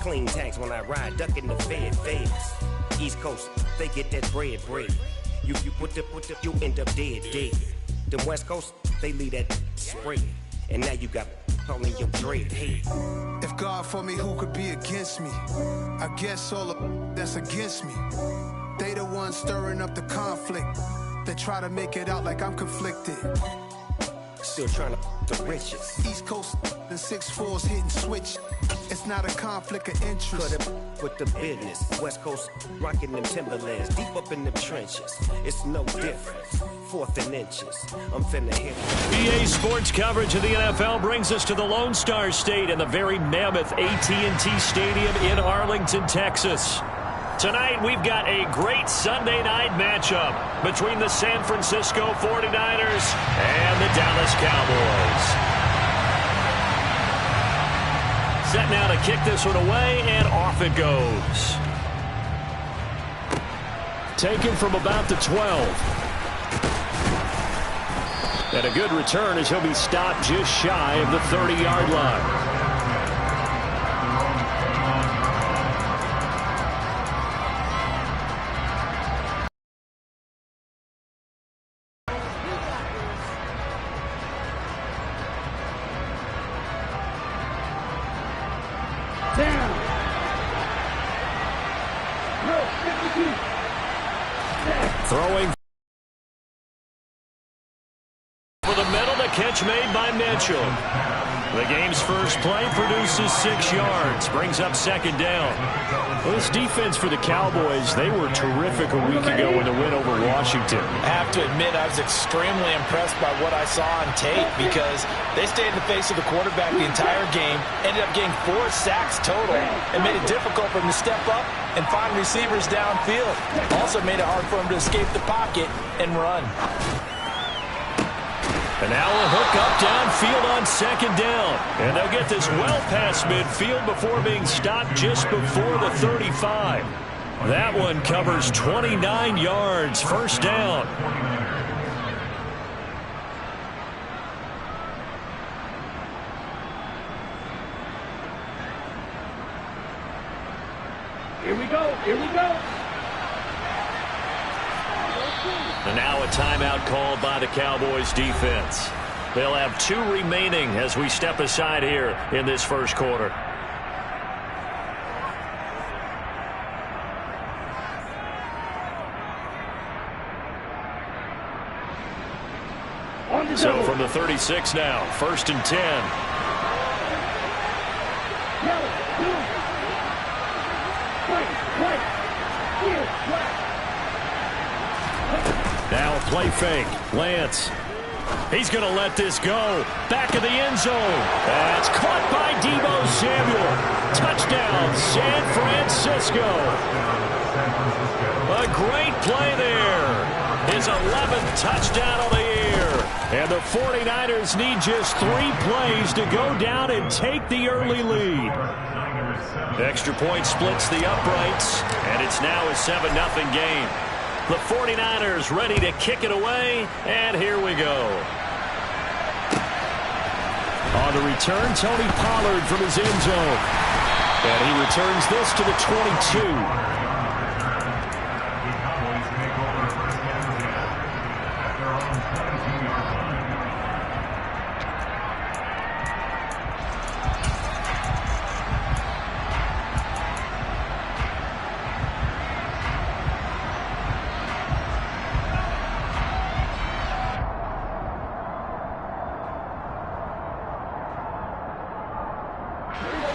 Clean tags when I ride, ducking the feds. East Coast, they get that bread. You put the, you end up dead. The West Coast, they leave that spread. And now you got all in your dread head. If God for me, who could be against me? I guess all of that's against me. They the ones stirring up the conflict. They try to make it out like I'm conflicted. Still trying to the riches. East Coast and 6'4s hitting switch. It's not a conflict of interest. Cut up with the business. West Coast rocking them Timberlands. Deep up in them trenches. It's no different. Fourth and inches. I'm finna hit. EA Sports coverage of the NFL brings us to the Lone Star State and the very mammoth AT&T Stadium in Arlington, Texas. Tonight, we've got a great Sunday night matchup between the San Francisco 49ers and the Dallas Cowboys. Set now to kick this one away, and off it goes. Taken from about the 12. And a good return as he'll be stopped just shy of the 30-yard line. Throwing for the middle, the catch made by Mitchell. The game's first play produces 6 yards, brings up second down. Well, this defense for the Cowboys, they were terrific a week ago in the win over Washington. I have to admit, I was extremely impressed by what I saw on tape because they stayed in the face of the quarterback the entire game, ended up getting 4 sacks total, and made it difficult for him to step up and find receivers downfield. Also made it hard for him to escape the pocket and run. And now a hook up downfield on second down. And they'll get this well past midfield before being stopped just before the 35. That one covers 29 yards. First down. Here we go. And now a timeout called by the Cowboys defense. They'll have 2 remaining as we step aside here in this first quarter. So from the 36 now, first and 10. Now a play fake. Lance. He's going to let this go. Back of the end zone. That's caught by Deebo Samuel. Touchdown, San Francisco. A great play there. His 11th touchdown of the year. And the 49ers need just 3 plays to go down and take the early lead. Extra point splits the uprights, and it's now a 7-0 game. The 49ers ready to kick it away, and here we go. On the return, Tony Pollard from his end zone. And he returns this to the 22.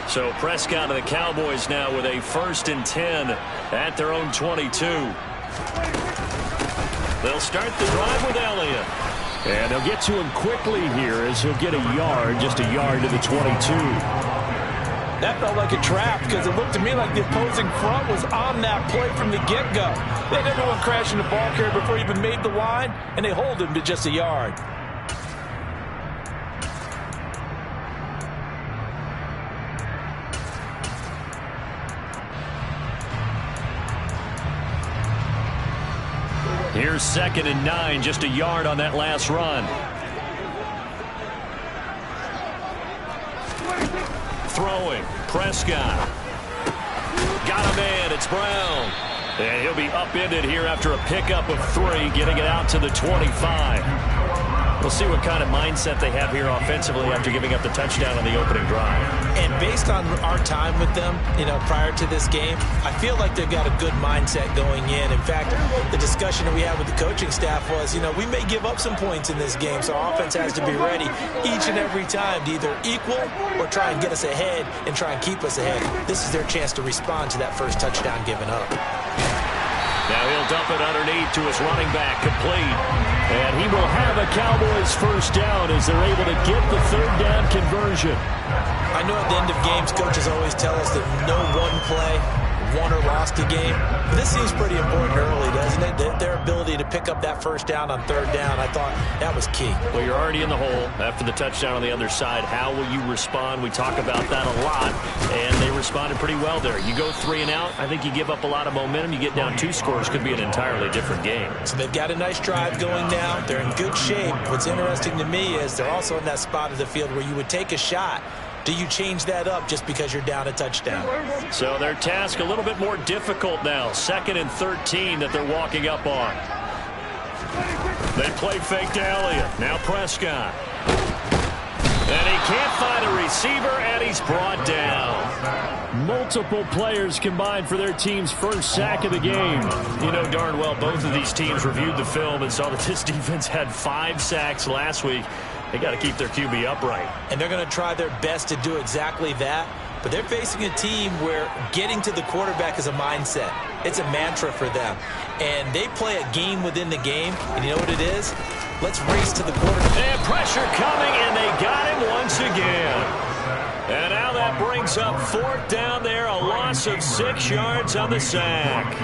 So Prescott and the Cowboys now with a first and 10 at their own 22. They'll start the drive with Elliott. And they'll get to him quickly here as he'll get a yard, just a yard to the 22. That felt like a trap because it looked to me like the opposing front was on that play from the get-go. They had everyone crashing the ball carrier before he even made the line, and they hold him to just a yard. Here's 2nd and 9, just a yard on that last run. Throwing, Prescott. Brown. And he'll be upended here after a pickup of 3, getting it out to the 25. We'll see what kind of mindset they have here offensively after giving up the touchdown on the opening drive. And based on our time with them, prior to this game, I feel like they've got a good mindset going in. In fact, the discussion that we had with the coaching staff was, we may give up some points in this game, so our offense has to be ready each and every time to either equal or try and get us ahead and try and keep us ahead. This is their chance to respond to that first touchdown given up. Now he'll dump it underneath to his running back, complete. And he will have a Cowboys first down as they're able to get the third down conversion. I know at the end of games, coaches always tell us that no one play won or lost a game. But this seems pretty important early, doesn't it? Their ability to pick up that first down on third down, I thought that was key. Well, you're already in the hole after the touchdown on the other side. How will you respond? We talk about that a lot, and they responded pretty well there. You go 3 and out, I think you give up a lot of momentum. You get down 2 scores, could be an entirely different game. So they've got a nice drive going now. They're in good shape. What's interesting to me is they're also in that spot of the field where you would take a shot. Do you change that up just because you're down a touchdown? So their task a little bit more difficult now. 2nd and 13 that they're walking up on. They play fake to Elliott. Now Prescott. And he can't find a receiver, and he's brought down. Multiple players combined for their team's first sack of the game. You know darn well both of these teams reviewed the film and saw that this defense had 5 sacks last week. They got to keep their QB upright. And they're going to try their best to do exactly that. But they're facing a team where getting to the quarterback is a mindset. It's a mantra for them. And they play a game within the game. And you know what it is? Let's race to the quarterback. And pressure coming, and they got him once again. And now that brings up 4th down there, a loss of 6 yards on the sack.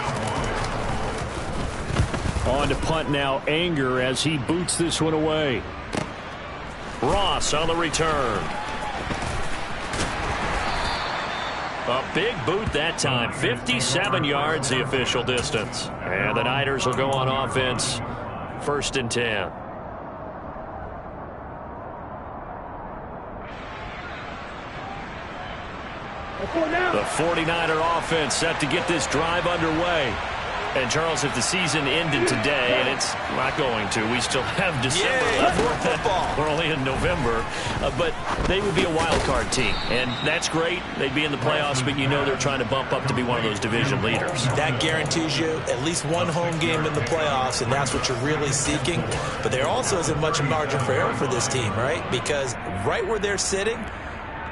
On to punt now, Anger as he boots this one away. Ross on the return. A big boot that time. 57 yards the official distance. And the Niners will go on offense. 1st and 10. The 49er offense set to get this drive underway. And, Charles, if the season ended today, and it's not going to, we still have December left. More football. We're only in November. But they would be a wild card team. And that's great. They'd be in the playoffs, but you know they're trying to bump up to be one of those division leaders. That guarantees you at least one home game in the playoffs, and that's what you're really seeking. But there also isn't much margin for error for this team, right? Because right where they're sitting,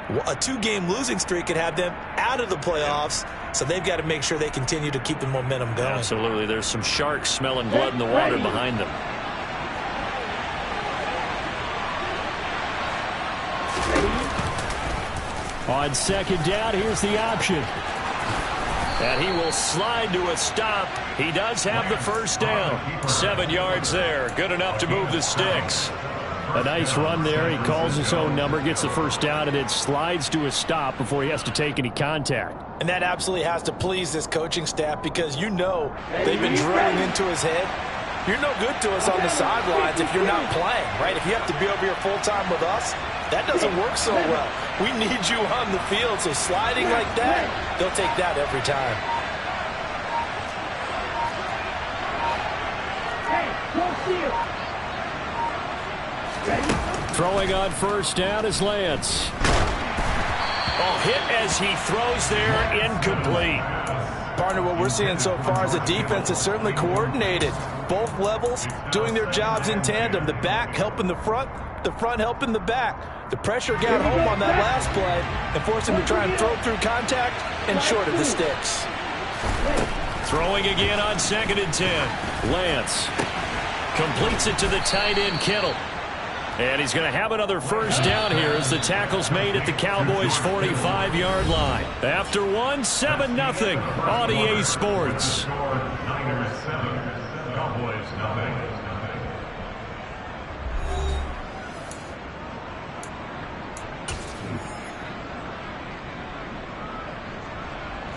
a 2-game losing streak could have them out of the playoffs, so they've got to make sure they continue to keep the momentum going. Absolutely. There's some sharks smelling blood in the water behind them. On 2nd down, here's the option. And he will slide to a stop. He does have the first down. 7 yards there. Good enough to move the sticks. A nice run there. He calls his own number, gets the first down, and then slides to a stop before he has to take any contact. And that absolutely has to please this coaching staff because you know they've been drilling into his head. You're no good to us on the sidelines if you're not playing, right? If you have to be over here full-time with us, that doesn't work so well. We need you on the field, so sliding like that, they'll take that every time. Throwing on first down is Lance. Oh, hit as he throws there, incomplete. Partner, what we're seeing so far is the defense is certainly coordinated. Both levels doing their jobs in tandem. The back helping the front helping the back. The pressure got home on that last play and forced him to try and throw through contact and short of the sticks. Throwing again on 2nd and 10. Lance completes it to the tight end, Kittle. And he's going to have another first down here as the tackle's made at the Cowboys' 45-yard line. After one, 7-0 on EA Sports. Niners 7, Cowboys nothing.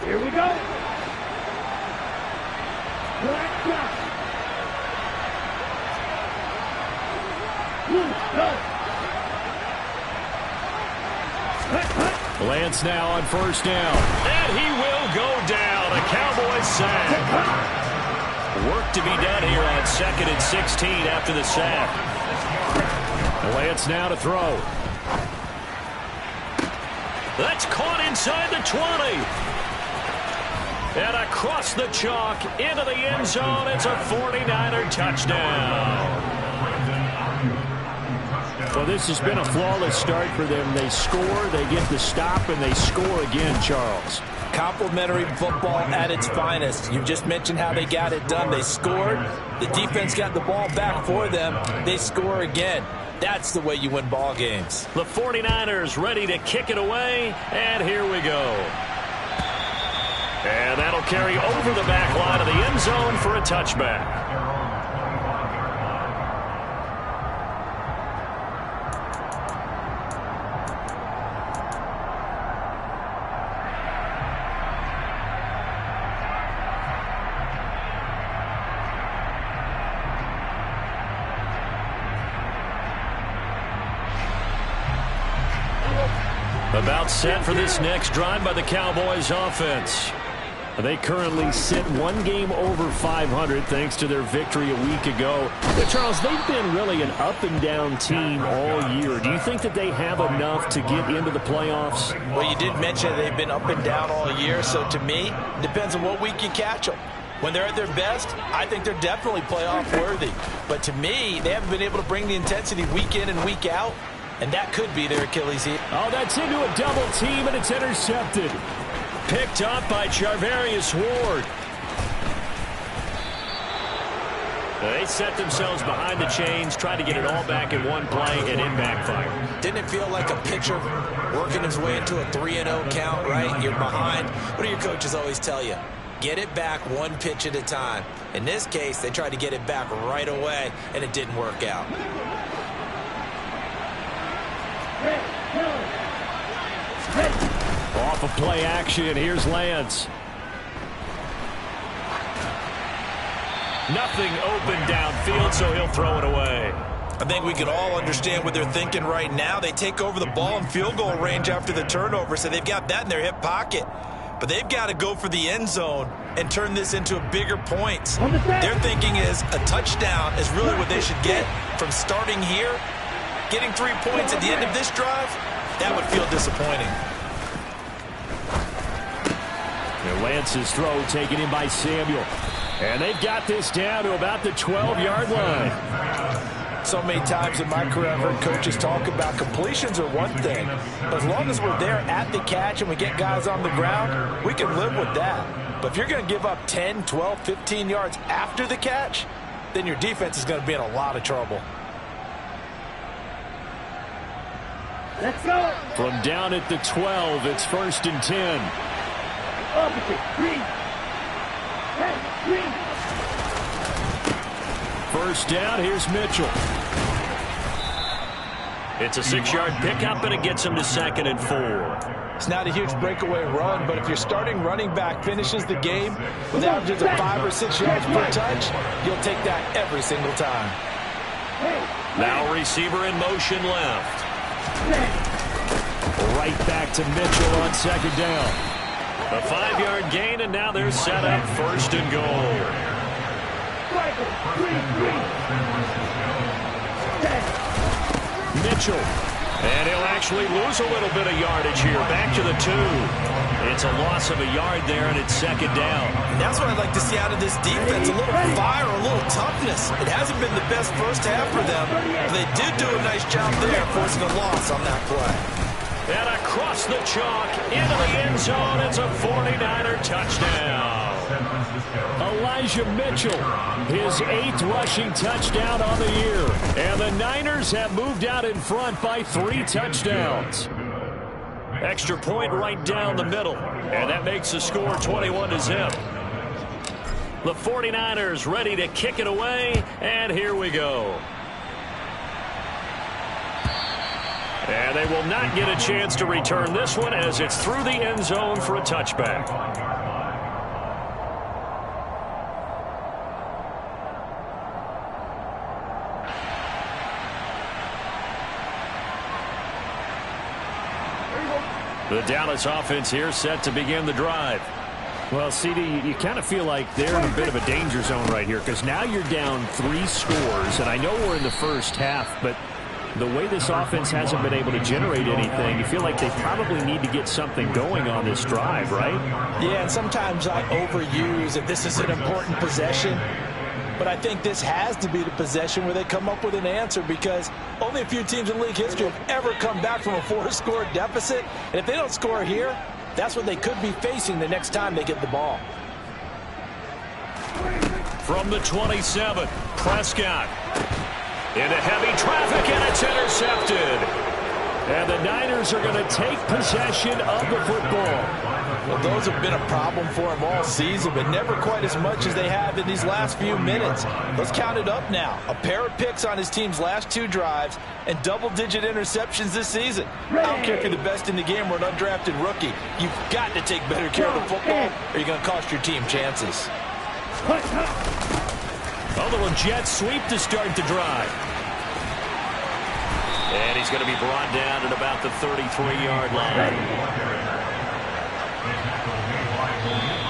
Here we go. Black shot. Lance now on first down. And he will go down. A Cowboy Work to be done here on 2nd and 16 after the sack. Lance now to throw. That's caught inside the 20. And across the chalk into the end zone. It's a 49er touchdown. Well, this has been a flawless start for them. They score, they get the stop, and they score again, Charles. Complimentary football at its finest. You just mentioned how they got it done. They scored. The defense got the ball back for them. They score again. That's the way you win ball games. The 49ers ready to kick it away, and here we go. And that'll carry over the back line of the end zone for a touchback. About set for this next drive by the Cowboys offense. They currently sit one game over 500 thanks to their victory a week ago. But Charles, they've been really an up-and-down team all year. Do you think that they have enough to get into the playoffs? Well, you did mention they've been up and down all year, so to me, it depends on what week you catch them. When they're at their best, I think they're definitely playoff worthy. But to me, they haven't been able to bring the intensity week in and week out, and that could be their Achilles heel. Oh, that's into a double team, and it's intercepted. Picked up by Charvarius Ward. They set themselves behind the chains, tried to get it all back in one play, and it backfired. Didn't it feel like a pitcher working his way into a 3-0 count, right? You're behind. What do your coaches always tell you? Get it back one pitch at a time. In this case, they tried to get it back right away, and it didn't work out. Off of play action, here's Lance. Nothing open downfield, so he'll throw it away. I think we can all understand what they're thinking right now. They take over the ball in field goal range after the turnover, so they've got that in their hip pocket. But they've got to go for the end zone and turn this into a bigger point. Their thinking is a touchdown is really what they should get from starting here. Getting 3 points at the end of this drive, that would feel disappointing. And Lance's throw taken in by Samuel. And they've got this down to about the 12-yard line. So many times in my career, I've heard coaches talk about completions are one thing. But as long as we're there at the catch and we get guys on the ground, we can live with that. But if you're going to give up 10, 12, 15 yards after the catch, then your defense is going to be in a lot of trouble. Let's go. From down at the 12, it's 1st and 10. Opposite. Green. Green. First down, here's Mitchell. It's a 6-yard pickup, and it gets him to 2nd and 4. It's not a huge breakaway run, but if your starting running back finishes the game with averages of 5 or 6 yards per touch, you'll take that every single time. Now receiver in motion left. Right back to Mitchell on 2nd down. A 5-yard gain, and now they're set up 1st and goal. Mitchell. And he'll actually lose a little bit of yardage here. Back to the 2. It's a loss of a yard there, and it's 2nd down. And that's what I'd like to see out of this defense. A little fire, a little toughness. It hasn't been the best first half for them. But they did do a nice job there, forcing a loss on that play. And across the chalk, into the end zone, it's a 49er touchdown. Elijah Mitchell, his 8th rushing touchdown on the year. And the Niners have moved out in front by 3 touchdowns. Extra point right down the middle. And that makes the score 21-0. The 49ers ready to kick it away. And here we go. And they will not get a chance to return this one as it's through the end zone for a touchback. The Dallas offense here set to begin the drive. Well, CD, you kind of feel like they're in a bit of a danger zone right here because now you're down 3 scores, and I know we're in the first half, but the way this offense hasn't been able to generate anything, you feel like they probably need to get something going on this drive, right? Yeah, and sometimes I overuse if this is an important possession, but I think this has to be the possession where they come up with an answer because only a few teams in league history have ever come back from a 4-score deficit, and if they don't score here, that's what they could be facing the next time they get the ball. From the 27, Prescott. Into heavy traffic, and it's intercepted. And the Niners are going to take possession of the football. Well, those have been a problem for him all season, but never quite as much as they have in these last few minutes. Let's count it up now. A pair of picks on his team's last 2 drives and double-digit interceptions this season. I don't care if you're the best in the game or an undrafted rookie. You've got to take better care of the football or you're going to cost your team chances. A little jet sweep to start the drive. And he's going to be brought down at about the 33-yard line.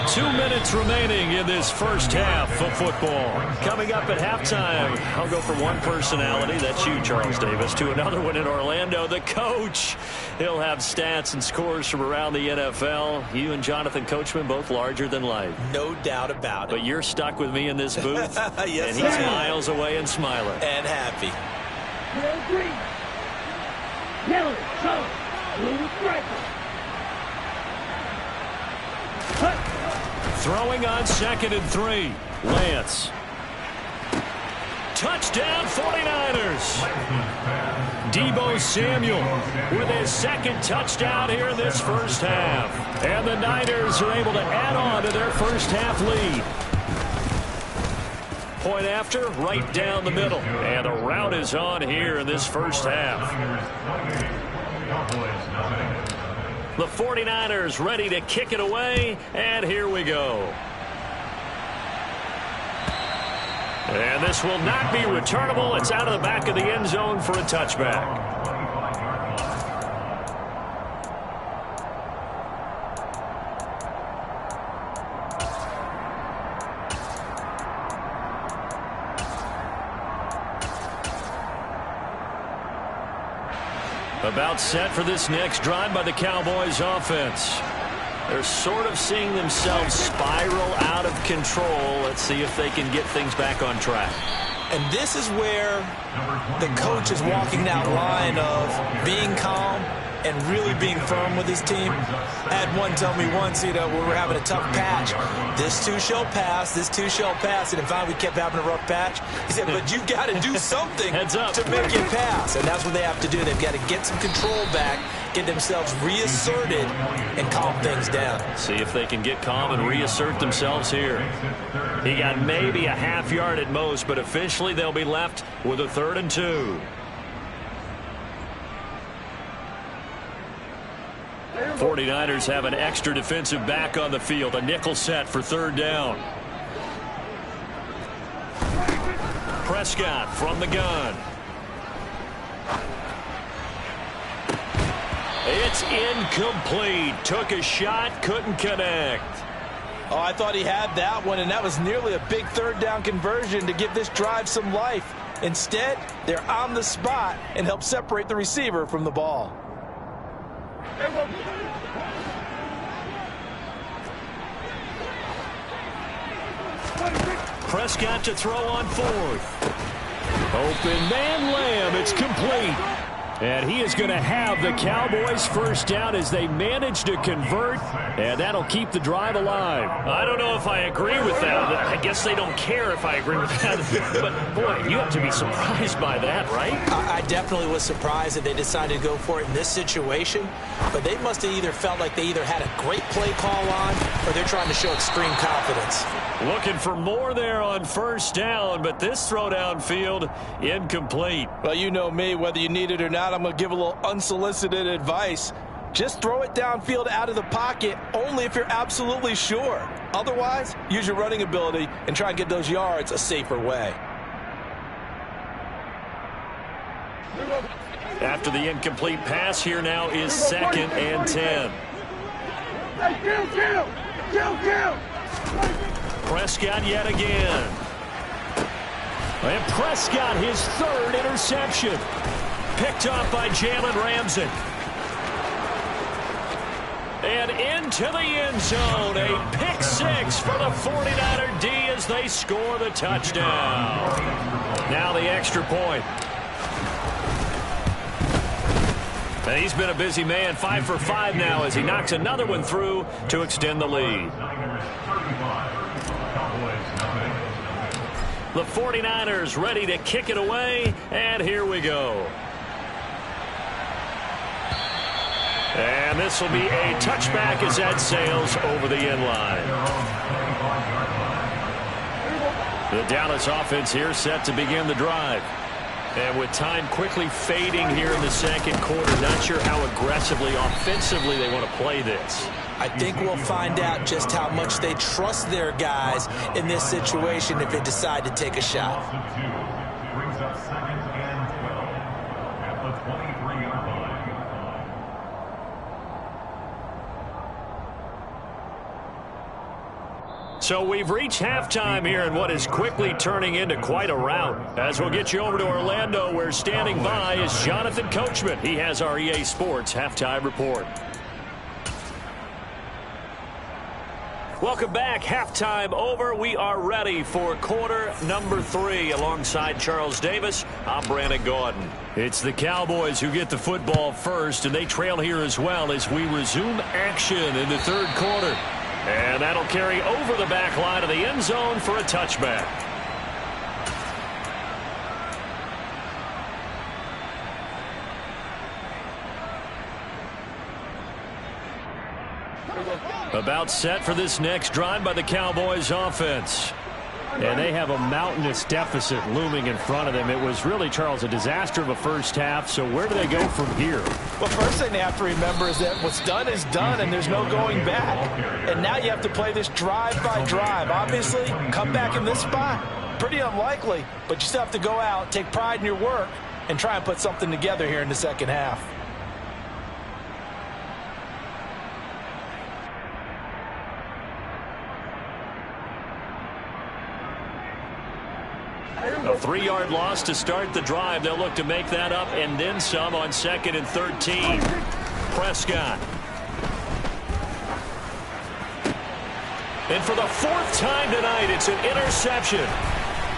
2 minutes remaining in this first half of football. Coming up at halftime, I'll go from one personality, that's you, Charles Davis, to another one in Orlando, the coach. He'll have stats and scores from around the NFL. You and Jonathan Coachman both larger than life. No doubt about it. But you're stuck with me in this booth, yes, and he's miles away and smiling. And happy. Green. Yellow, color, blue striker. Throwing on 2nd and 3. Lance. Touchdown 49ers. Deebo Samuel with his 2nd touchdown here in this first half. And the Niners are able to add on to their first half lead. Point after, right down the middle. And the route is on here in this first half. The 49ers ready to kick it away, and here we go. And this will not be returnable. It's out of the back of the end zone for a touchback. About set for this next drive by the Cowboys offense. They're sort of seeing themselves spiral out of control. Let's see if they can get things back on track. And this is where the coach is walking that line of being calm and really being firm with his team. I had one tell me once, when we were having a tough patch, this too shall pass, this too shall pass. And in fact, we kept having a rough patch. He said, but you've got to do something to make it pass. And that's what they have to do. They've got to get some control back, get themselves reasserted, and calm things down. See if they can get calm and reassert themselves here. He got maybe a half yard at most, but officially they'll be left with a 3rd and 2. 49ers have an extra defensive back on the field. A nickel set for 3rd down. Prescott from the gun. It's incomplete. Took a shot, couldn't connect. Oh, I thought he had that one, and that was nearly a big 3rd down conversion to give this drive some life. Instead, they're on the spot and help separate the receiver from the ball. Prescott to throw on 4th. Open man, Lamb. It's complete. And he is going to have the Cowboys first down as they manage to convert, and that'll keep the drive alive. I don't know if I agree with that. I guess they don't care if I agree with that. But, boy, you have to be surprised by that, right? I definitely was surprised that they decided to go for it in this situation. But they must have either felt like they either had a great play call on or they're trying to show extreme confidence. Looking for more there on first down, but this throw downfield incomplete. Well, you know me, whether you need it or not, I'm going to give a little unsolicited advice. Just throw it downfield out of the pocket only if you're absolutely sure. Otherwise, use your running ability and try and get those yards a safer way. After the incomplete pass, here now is 2nd and 10. Prescott yet again. And Prescott, his third interception. Picked off by Jalen Ramsey. And into the end zone. A pick six for the 49er D as they score the touchdown. Now the extra point. And he's been a busy man, 5 for 5 now as he knocks another one through to extend the lead. The 49ers ready to kick it away, and here we go. And this will be a touchback as that sails over the end line. The Dallas offense here set to begin the drive. And with time quickly fading here in the second quarter, not sure how aggressively, offensively they want to play this. I think we'll find out just how much they trust their guys in this situation if they decide to take a shot. Brings up 2nd and 12 at the 23-yard line. So we've reached halftime here in what is quickly turning into quite a rout. As we'll get you over to Orlando, where standing by is Jonathan Coachman. He has our EA Sports halftime report. Welcome back. Halftime over. We are ready for quarter number 3. Alongside Charles Davis, I'm Brandon Gaudin. It's the Cowboys who get the football first, and they trail here as well as we resume action in the third quarter. And that'll carry over the back line of the end zone for a touchback. About set for this next drive by the Cowboys offense. And they have a mountainous deficit looming in front of them. It was really, Charles, a disaster of a first half. So where do they go from here? Well, first thing they have to remember is that what's done is done, and there's no going back. And now you have to play this drive by drive. Obviously, come back in this spot, pretty unlikely. But you still have to go out, take pride in your work, and try and put something together here in the second half. A 3-yard loss to start the drive. They'll look to make that up and then some on 2nd and 13. Prescott. And for the 4th time tonight, it's an interception.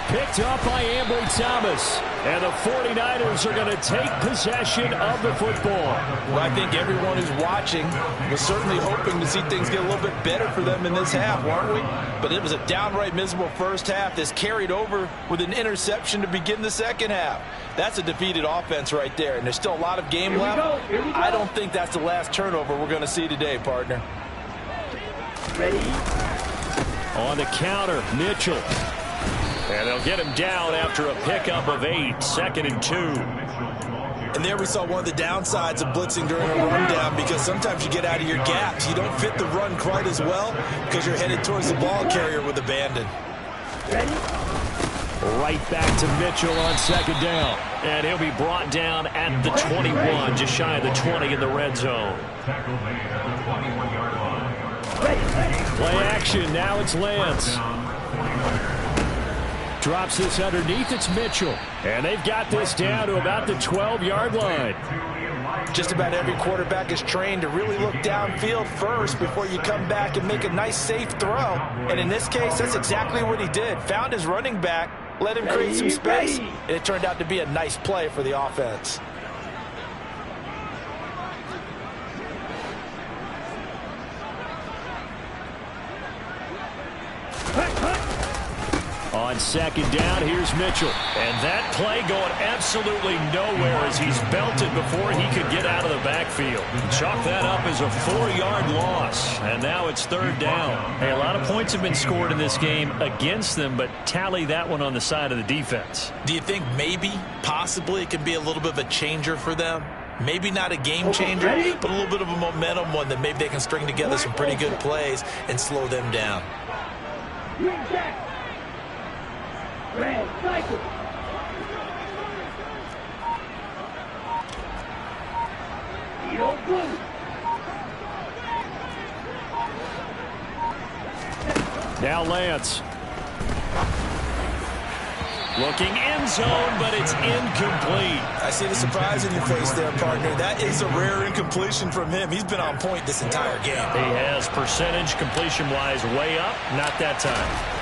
Picked up by Ambry Thomas. And the 49ers are going to take possession of the football. Well, I think everyone who's watching was certainly hoping to see things get a little bit better for them in this half, weren't we? But it was a downright miserable first half. This carried over with an interception to begin the second half. That's a defeated offense right there, and there's still a lot of game left. I don't think that's the last turnover we're going to see today, partner. Ready? On the counter, Mitchell. And they'll get him down after a pickup of 8, 2nd and 2. And there we saw one of the downsides of blitzing during a rundown, because sometimes you get out of your gaps. You don't fit the run quite as well because you're headed towards the ball carrier with abandon. Ready? Right back to Mitchell on 2nd down. And he'll be brought down at the 21, just shy of the 20 in the red zone. Tackle made at the 21-yard line. Ready? Play action. Now it's Lance. Drops this underneath. It's Mitchell. And they've got this down to about the 12-yard line. Just about every quarterback is trained to really look downfield first before you come back and make a nice, safe throw. And in this case, that's exactly what he did. Found his running back, let him create some space, and it turned out to be a nice play for the offense. On 2nd down, here's Mitchell. And that play going absolutely nowhere as he's belted before he could get out of the backfield. Chalk that up as a 4-yard loss. And now it's 3rd down. Hey, a lot of points have been scored in this game against them, but tally that one on the side of the defense. Do you think maybe, possibly, it could be a little bit of a changer for them? Maybe not a game changer, but a little bit of a momentum one that maybe they can string together some pretty good plays and slow them down. Green jack. Red cycle. Yellow blue. Now Lance. Looking end zone, but it's incomplete. I see the surprise in your face there, partner. That is a rare incompletion from him. He's been on point this entire game. He has percentage completion-wise way up. Not that time.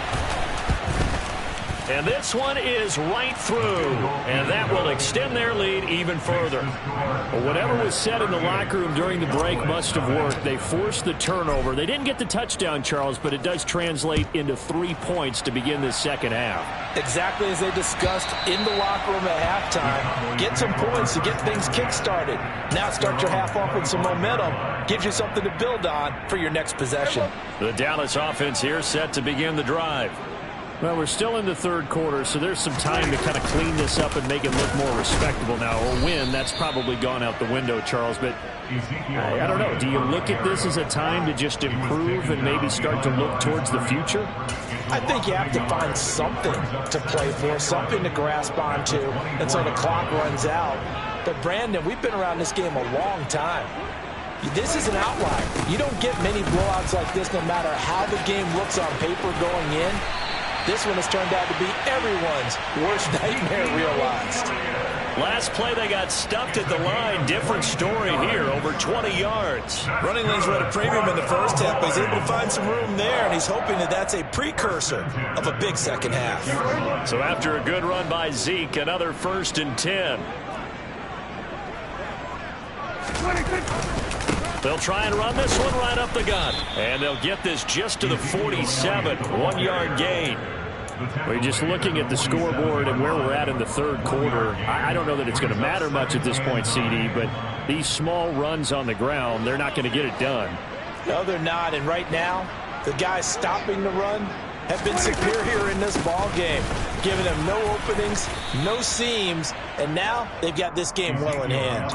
And this one is right through, and that will extend their lead even further. Well, whatever was said in the locker room during the break must have worked. They forced the turnover. They didn't get the touchdown, Charles, but it does translate into 3 points to begin this second half. Exactly as they discussed in the locker room at halftime. Get some points to get things kick-started. Now start your half off with some momentum. Gives you something to build on for your next possession. The Dallas offense here set to begin the drive. Well, we're still in the third quarter, so there's some time to kind of clean this up and make it look more respectable now. Or win, that's probably gone out the window, Charles. But I don't know. Do you look at this as a time to just improve and maybe start to look towards the future? I think you have to find something to play for, something to grasp onto until the clock runs out. But, Brandon, we've been around this game a long time. This is an outlier. You don't get many blowouts like this no matter how the game looks on paper going in. This one has turned out to be everyone's worst nightmare realized. Last play, they got stuffed at the line. Different story here, over 20 yards. Running lanes were at a premium in the first half, but he's able to find some room there, and he's hoping that that's a precursor of a big second half. So after a good run by Zeke, another 1st and 10. They'll try and run this one right up the gut. And they'll get this just to the 47. 1-yard gain. We're just looking at the scoreboard and where we're at in the third quarter. I don't know that it's going to matter much at this point, CD, but these small runs on the ground, they're not going to get it done. No, they're not. And right now, the guys stopping the run have been superior in this ball game, giving them no openings, no seams, and now they've got this game well in hand.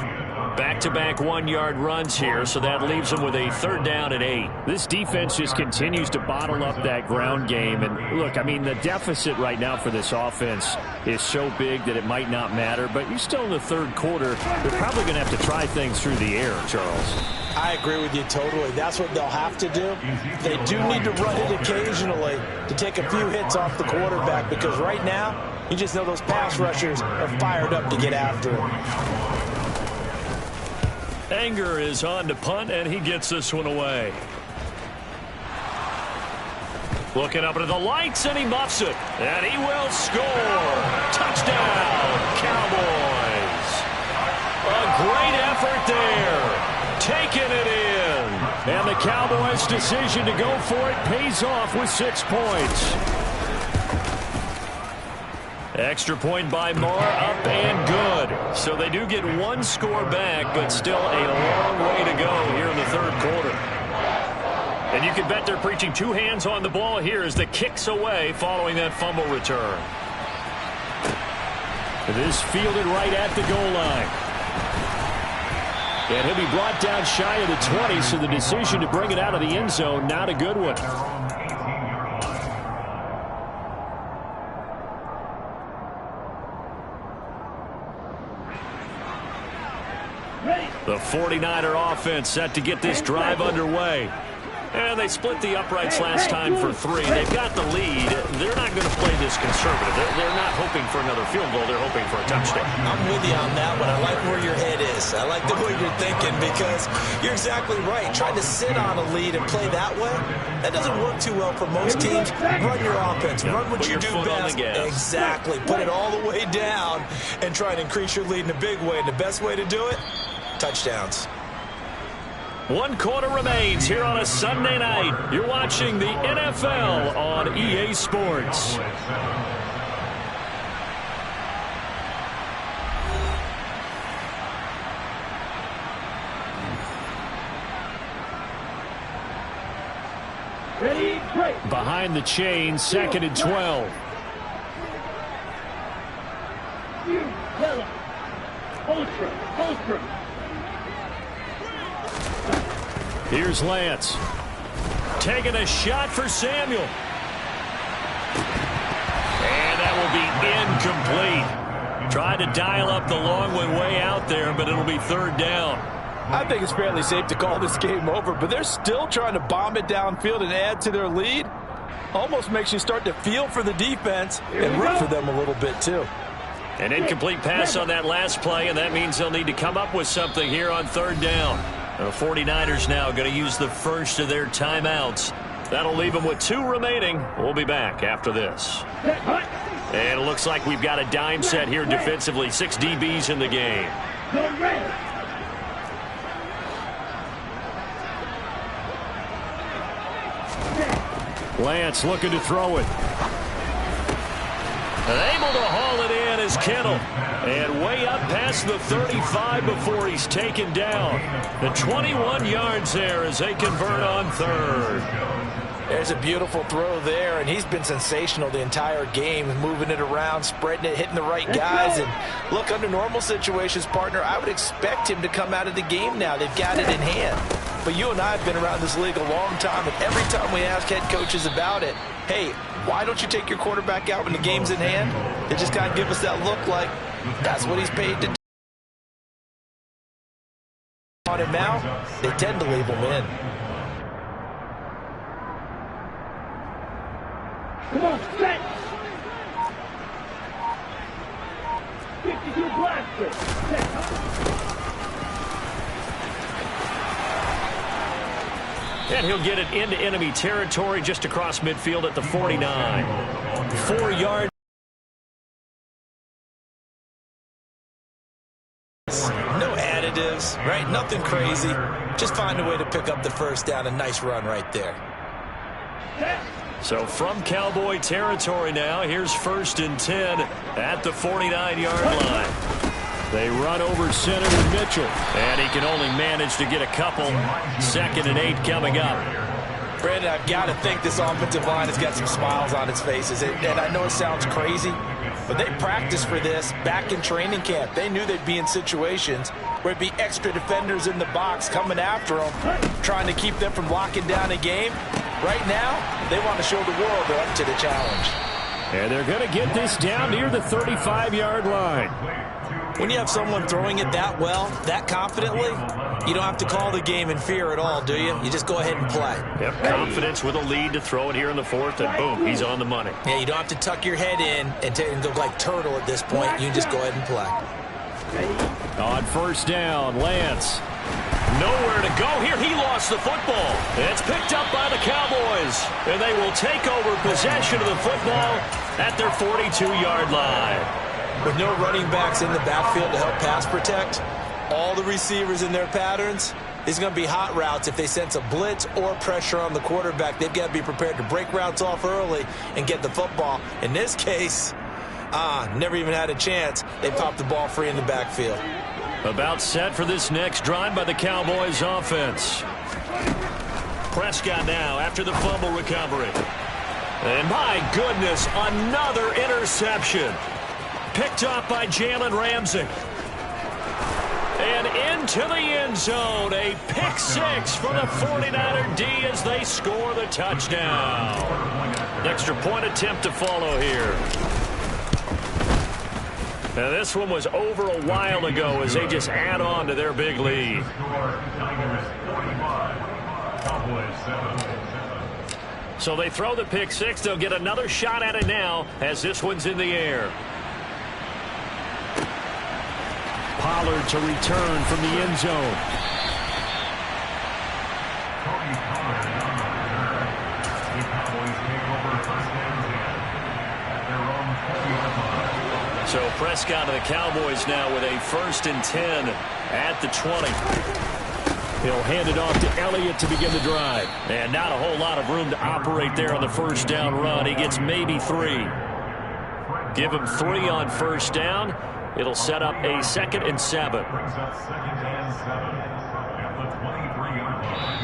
Back-to-back 1-yard runs here, so that leaves them with a 3rd down and 8. This defense just continues to bottle up that ground game. And, look, I mean, the deficit right now for this offense is so big that it might not matter. But you're still in the third quarter. They're probably going to have to try things through the air, Charles. I agree with you totally. That's what they'll have to do. They do need to run it occasionally to take a few hits off the quarterback because right now, you just know those pass rushers are fired up to get after him. Anger is on to punt, and he gets this one away. Looking up into the lights, and he muffs it. And he will score. Touchdown, Cowboys. A great effort there. Taking it in. And the Cowboys' decision to go for it pays off with 6 points. Extra point by Marr, up and good. So they do get 1 score back, but still a long way to go here in the third quarter. And you can bet they're preaching 2 hands on the ball here as the kick's away following that fumble return. It is fielded right at the goal line. And he'll be brought down shy of the 20, so the decision to bring it out of the end zone, not a good one. The 49er offense set to get this drive underway. And they split the uprights last time for 3. They've got the lead. They're not going to play this conservative. They're not hoping for another field goal. They're hoping for a touchdown. I'm with you on that one. I like where your head is. I like the way you're thinking because you're exactly right. Trying to sit on a lead and play that way, that doesn't work too well for most teams. Run your offense. Run what you do best. Exactly. Put it all the way down and try and increase your lead in a big way. And the best way to do it, touchdowns. 1 quarter remains here on a Sunday night. You're watching the NFL on EA Sports. Ready, break. Behind the chain, 2nd and 12. You, yellow. Holstrom. Here's Lance. Taking a shot for Samuel. And that will be incomplete. Tried to dial up the long way out there, but it'll be 3rd down. I think it's fairly safe to call this game over, but they're still trying to bomb it downfield and add to their lead. almost makes you start to feel for the defense and root for them a little bit too. An incomplete pass on that last play, and that means they'll need to come up with something here on third down. The 49ers now going to use the first of their timeouts. That'll leave them with 2 remaining. We'll be back after this. And it looks like we've got a dime set here defensively. 6 DBs in the game. Lance looking to throw it. And able to haul it in is Kittle. And way up past the 35 before he's taken down. The 21 yards there as they convert on third. There's a beautiful throw there, and he's been sensational the entire game, moving it around, spreading it, hitting the right guys. And look, under normal situations, partner, I would expect him to come out of the game now. They've got it in hand. But you and I have been around this league a long time, and every time we ask head coaches about it, hey, why don't you take your quarterback out when the game's in hand? They just kind of give us that look like that's what he's paid to do. On him now, they tend to leave him in. Come on, set! 52 blaster! And he'll get it into enemy territory just across midfield at the 49. 4 yards. No additives, right? Nothing crazy. Just find a way to pick up the first down. A nice run right there. So from Cowboy territory now, here's 1st and 10 at the 49-yard line. They run over Senator Mitchell, and he can only manage to get a couple. 2nd and 8 coming up. Brandon, I've got to think this offensive line has got some smiles on its faces. And I know it sounds crazy, but they practiced for this back in training camp. They knew they'd be in situations where it'd be extra defenders in the box coming after them, trying to keep them from locking down a game. Right now, they want to show the world they're up to the challenge. And they're going to get this down near the 35-yard line. When you have someone throwing it that well, that confidently, you don't have to call the game in fear at all, do you? You just go ahead and play. Yep, confidence with a lead to throw it here in the 4th, and boom, he's on the money. Yeah, you don't have to tuck your head in and go like turtle at this point. You just go ahead and play. On 1st down, Lance. Nowhere to go here. He lost the football. It's picked up by the Cowboys, and they will take over possession of the football at their 42-yard line. With no running backs in the backfield to help pass protect, all the receivers in their patterns, these are going to be hot routes. If they sense a blitz or pressure on the quarterback, they've got to be prepared to break routes off early and get the football. In this case, never even had a chance. They popped the ball free in the backfield. About set for this next drive by the Cowboys offense. Prescott now after the fumble recovery. And my goodness, another interception. Picked up by Jalen Ramsey. And into the end zone. A pick 6 for the 49er D as they score the touchdown. An extra point attempt to follow here. Now this one was over a while ago as they just add on to their big lead. So they throw the pick 6. They'll get another shot at it now as this one's in the air. Pollard to return from the end zone. So Prescott and the Cowboys now with a 1st and 10 at the 20. He'll hand it off to Elliott to begin the drive. And not a whole lot of room to operate there on the 1st down run. He gets maybe 3. Give him 3 on 1st down. It'll set up a 2nd and 7.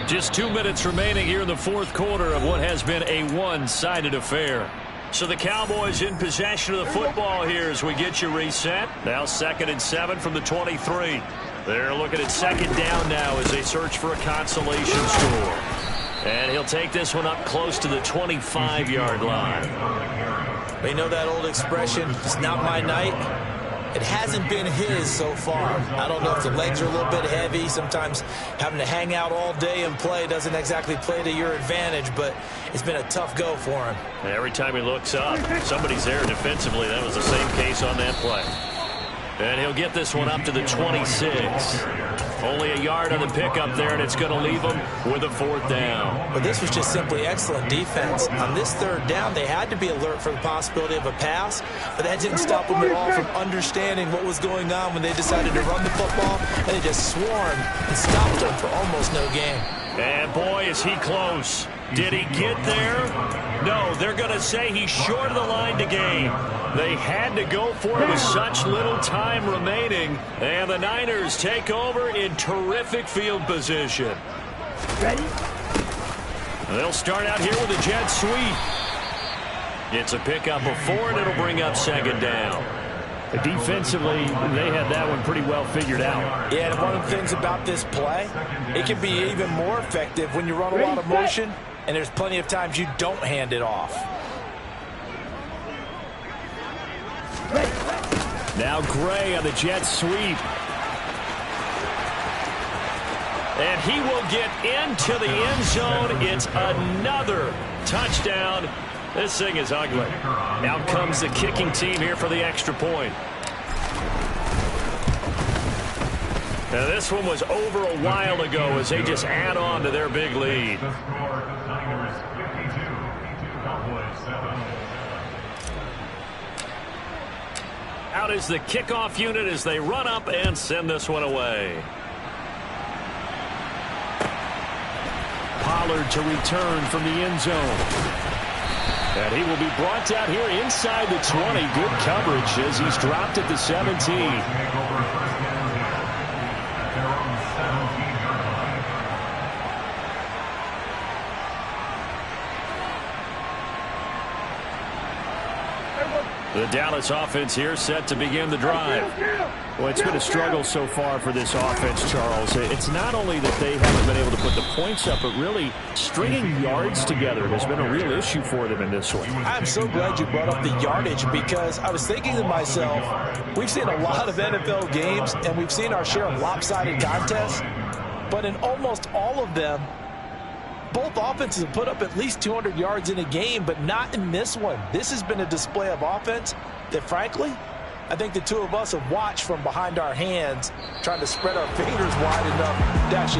Just 2 minutes remaining here in the 4th quarter of what has been a one-sided affair. So the Cowboys in possession of the football here as we get you reset. Now 2nd and 7 from the 23. They're looking at 2nd down now as they search for a consolation score. And he'll take this one up close to the 25-yard line. You know that old expression, it's not my night. It hasn't been his so far. I don't know if the legs are a little bit heavy. Sometimes having to hang out all day and play doesn't exactly play to your advantage, but it's been a tough go for him. And every time he looks up, somebody's there defensively. That was the same case on that play. And he'll get this one up to the 26. Only a yard on the pickup there, and it's going to leave him with a 4th down. But this was just simply excellent defense. On this 3rd down, they had to be alert for the possibility of a pass, but that didn't stop them at all from understanding what was going on when they decided to run the football, and they just swarmed and stopped them for almost no gain. And boy, is he close. Did he get there? No, they're going to say he's short of the line to gain. They had to go for it with such little time remaining. And the Niners take over in terrific field position. Ready? They'll start out here with a jet sweep. It's a pickup of 4, and it'll bring up 2nd down. Defensively, they had that one pretty well figured out. Yeah, and one of the things about this play, it can be even more effective when you run a lot of motion, and there's plenty of times you don't hand it off. Now Gray on the jet sweep. And he will get into the end zone. It's another touchdown. This thing is ugly. Out comes the kicking team here for the extra point. Now this one was over a while ago as they just add on to their big lead. The score, the Niners 52, Cowboys 7. Out is the kickoff unit as they run up and send this one away. Pollard to return from the end zone. And he will be brought down here inside the 20. Good coverage as he's dropped at the 17. The Dallas offense here set to begin the drive. Well, it's been a struggle so far for this offense, Charles. It's not only that they haven't been able to put the points up, but really stringing yards together has been a real issue for them in this one. I'm so glad you brought up the yardage because I was thinking to myself, we've seen a lot of NFL games and we've seen our share of lopsided contests, but in almost all of them, both offenses have put up at least 200 yards in a game, but not in this one. This has been a display of offense that, frankly, I think the two of us have watched from behind our hands, trying to spread our fingers wide enough to actually